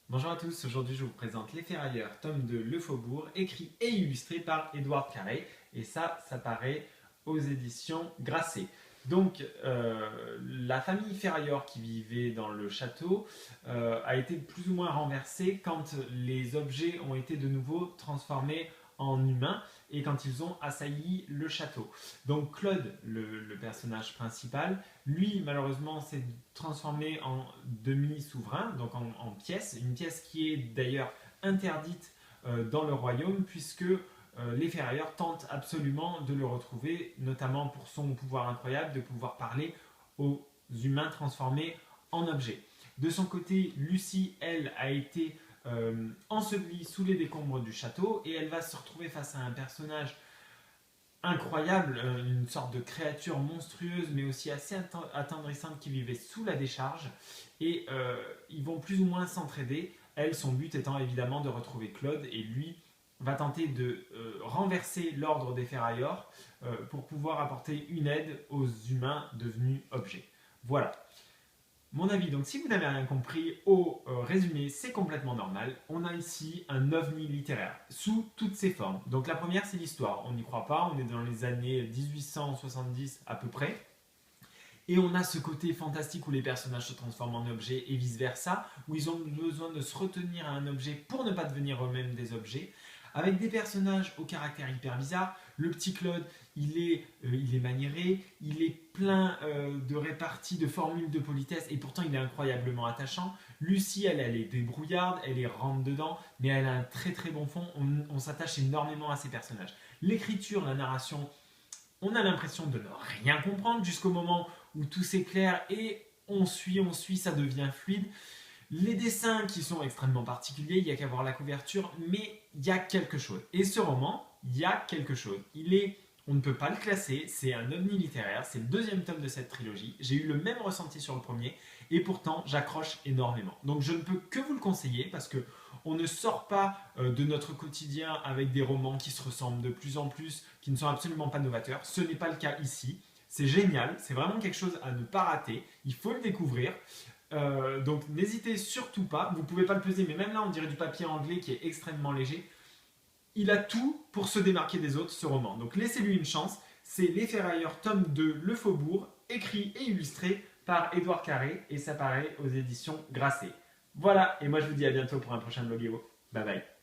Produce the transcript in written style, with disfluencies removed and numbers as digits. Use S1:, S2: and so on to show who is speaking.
S1: Bonjour à tous, aujourd'hui je vous présente Les Ferrailleurs, tome de Le Faubourg, écrit et illustré par Édouard Carré, et ça paraît aux éditions Grasset. Donc, la famille Ferrailleur qui vivait dans le château a été plus ou moins renversée quand les objets ont été de nouveau transformés en humains et quand ils ont assailli le château. Donc Claude, le personnage principal, lui malheureusement s'est transformé en demi-souverain, donc en pièce, une pièce qui est d'ailleurs interdite dans le royaume puisque les ferrailleurs tentent absolument de le retrouver, notamment pour son pouvoir incroyable de pouvoir parler aux humains transformés en objets. De son côté, Lucie, elle, a été ensevelie sous les décombres du château et elle va se retrouver face à un personnage incroyable, une sorte de créature monstrueuse mais aussi assez attendrissante qui vivait sous la décharge et ils vont plus ou moins s'entraider. Elle, son but étant évidemment de retrouver Claude et lui va tenter de renverser l'ordre des ferrailleurs pour pouvoir apporter une aide aux humains devenus objets. Voilà. Mon avis, donc si vous n'avez rien compris au résumé, c'est complètement normal. On a ici un ovni littéraire, sous toutes ses formes. Donc la première, c'est l'histoire. On n'y croit pas, on est dans les années 1870 à peu près. Et on a ce côté fantastique où les personnages se transforment en objets et vice-versa, où ils ont besoin de se retenir à un objet pour ne pas devenir eux-mêmes des objets, avec des personnages au caractère hyper bizarre. Le petit Claude, il est maniéré, il est plein de réparties, de formules de politesse, et pourtant il est incroyablement attachant. Lucie, elle est débrouillarde, elle est rentre dedans, mais elle a un très très bon fond, on s'attache énormément à ces personnages. L'écriture, la narration, on a l'impression de ne rien comprendre jusqu'au moment où tout s'éclaire et on suit, ça devient fluide. Les dessins qui sont extrêmement particuliers, il n'y a qu'à voir la couverture, mais il y a quelque chose. Et ce roman, il y a quelque chose. On ne peut pas le classer, c'est un ovni littéraire, c'est le deuxième tome de cette trilogie. J'ai eu le même ressenti sur le premier, et pourtant j'accroche énormément. Donc je ne peux que vous le conseiller, parce que on ne sort pas de notre quotidien avec des romans qui se ressemblent de plus en plus, qui ne sont absolument pas novateurs. Ce n'est pas le cas ici. C'est génial, c'est vraiment quelque chose à ne pas rater. Il faut le découvrir. Donc n'hésitez surtout pas, vous ne pouvez pas le peser, mais même là on dirait du papier anglais qui est extrêmement léger. Il a tout pour se démarquer des autres, ce roman. Donc laissez-lui une chance. C'est Les Ferrailleurs, tome 2, Le Faubourg, écrit et illustré par Édouard Carré, et ça paraît aux éditions Grasset. Voilà, et moi je vous dis à bientôt pour un prochain Blogueo. Bye bye.